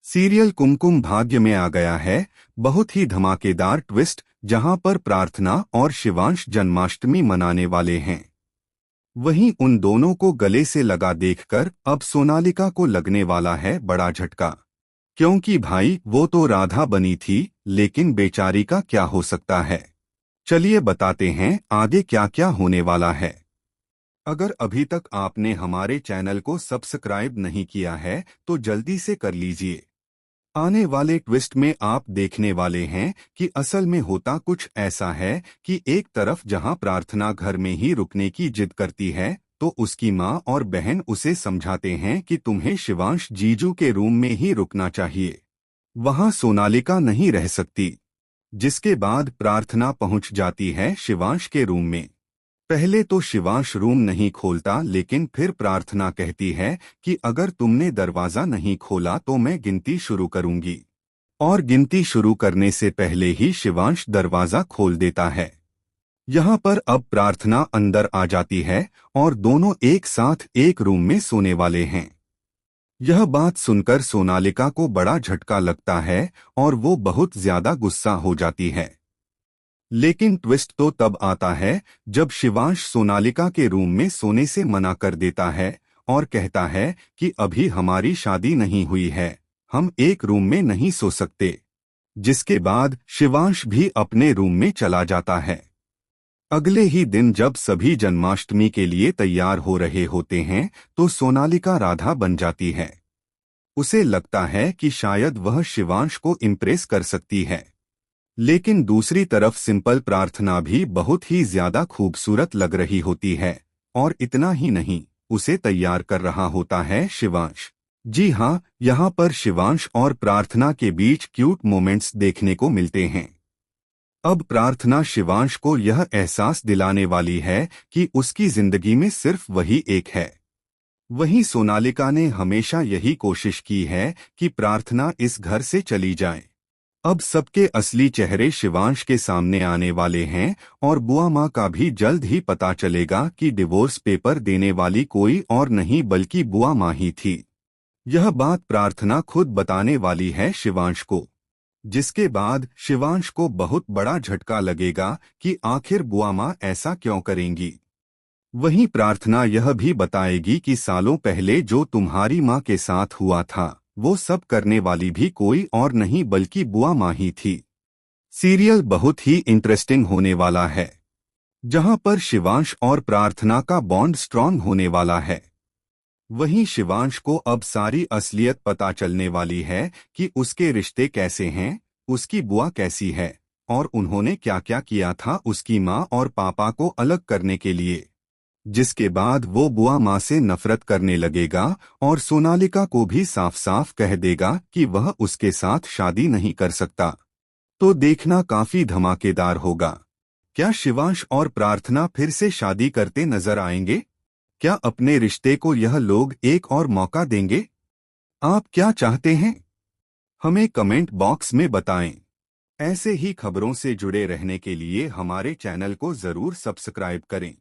Serial Kumkum Bhagya में आ गया है बहुत ही धमाकेदार ट्विस्ट, जहां पर प्रार्थना और शिवांश जन्माष्टमी मनाने वाले हैं। वहीं उन दोनों को गले से लगा देखकर अब सोनालिका को लगने वाला है बड़ा झटका, क्योंकि भाई वो तो राधा बनी थी, लेकिन बेचारी का क्या हो सकता है। चलिए बताते हैं आगे क्या क्या होने वाला है। अगर अभी तक आपने हमारे चैनल को सब्सक्राइब नहीं किया है तो जल्दी से कर लीजिए। आने वाले ट्विस्ट में आप देखने वाले हैं कि असल में होता कुछ ऐसा है कि एक तरफ जहां प्रार्थना घर में ही रुकने की जिद करती है, तो उसकी माँ और बहन उसे समझाते हैं कि तुम्हें शिवांश जीजू के रूम में ही रुकना चाहिए, वहां सोनालिका नहीं रह सकती। जिसके बाद प्रार्थना पहुंच जाती है शिवांश के रूम में। पहले तो शिवांश रूम नहीं खोलता, लेकिन फिर प्रार्थना कहती है कि अगर तुमने दरवाजा नहीं खोला तो मैं गिनती शुरू करूंगी। और गिनती शुरू करने से पहले ही शिवांश दरवाजा खोल देता है। यहाँ पर अब प्रार्थना अंदर आ जाती है और दोनों एक साथ एक रूम में सोने वाले हैं। यह बात सुनकर सोनालिका को बड़ा झटका लगता है और वो बहुत ज्यादा गुस्सा हो जाती है। लेकिन ट्विस्ट तो तब आता है जब शिवांश सोनालिका के रूम में सोने से मना कर देता है और कहता है कि अभी हमारी शादी नहीं हुई है, हम एक रूम में नहीं सो सकते। जिसके बाद शिवांश भी अपने रूम में चला जाता है। अगले ही दिन जब सभी जन्माष्टमी के लिए तैयार हो रहे होते हैं तो सोनालिका राधा बन जाती है। उसे लगता है कि शायद वह शिवांश को इम्प्रेस कर सकती है। लेकिन दूसरी तरफ सिंपल प्रार्थना भी बहुत ही ज्यादा खूबसूरत लग रही होती है। और इतना ही नहीं, उसे तैयार कर रहा होता है शिवांश। जी हाँ, यहाँ पर शिवांश और प्रार्थना के बीच क्यूट मोमेंट्स देखने को मिलते हैं। अब प्रार्थना शिवांश को यह एहसास दिलाने वाली है कि उसकी जिंदगी में सिर्फ वही एक है। वहीं सोनालिका ने हमेशा यही कोशिश की है कि प्रार्थना इस घर से चली जाए। अब सबके असली चेहरे शिवांश के सामने आने वाले हैं और बुआ माँ का भी जल्द ही पता चलेगा कि डिवोर्स पेपर देने वाली कोई और नहीं बल्कि बुआ माँ ही थी। यह बात प्रार्थना खुद बताने वाली है शिवांश को। जिसके बाद शिवांश को बहुत बड़ा झटका लगेगा कि आखिर बुआ माँ ऐसा क्यों करेंगी। वहीं प्रार्थना यह भी बताएगी कि सालों पहले जो तुम्हारी माँ के साथ हुआ था, वो सब करने वाली भी कोई और नहीं बल्कि बुआ माँ ही थी। सीरियल बहुत ही इंटरेस्टिंग होने वाला है, जहां पर शिवांश और प्रार्थना का बॉन्ड स्ट्रांग होने वाला है। वहीं शिवांश को अब सारी असलियत पता चलने वाली है कि उसके रिश्ते कैसे हैं, उसकी बुआ कैसी है और उन्होंने क्या क्या किया था उसकी माँ और पापा को अलग करने के लिए। जिसके बाद वो बुआ माँ से नफरत करने लगेगा और सोनालिका को भी साफ साफ कह देगा कि वह उसके साथ शादी नहीं कर सकता। तो देखना काफी धमाकेदार होगा। क्या शिवांश और प्रार्थना फिर से शादी करते नजर आएंगे? क्या अपने रिश्ते को यह लोग एक और मौका देंगे? आप क्या चाहते हैं? हमें कमेंट बॉक्स में बताएं। ऐसे ही खबरों से जुड़े रहने के लिए हमारे चैनल को जरूर सब्सक्राइब करें।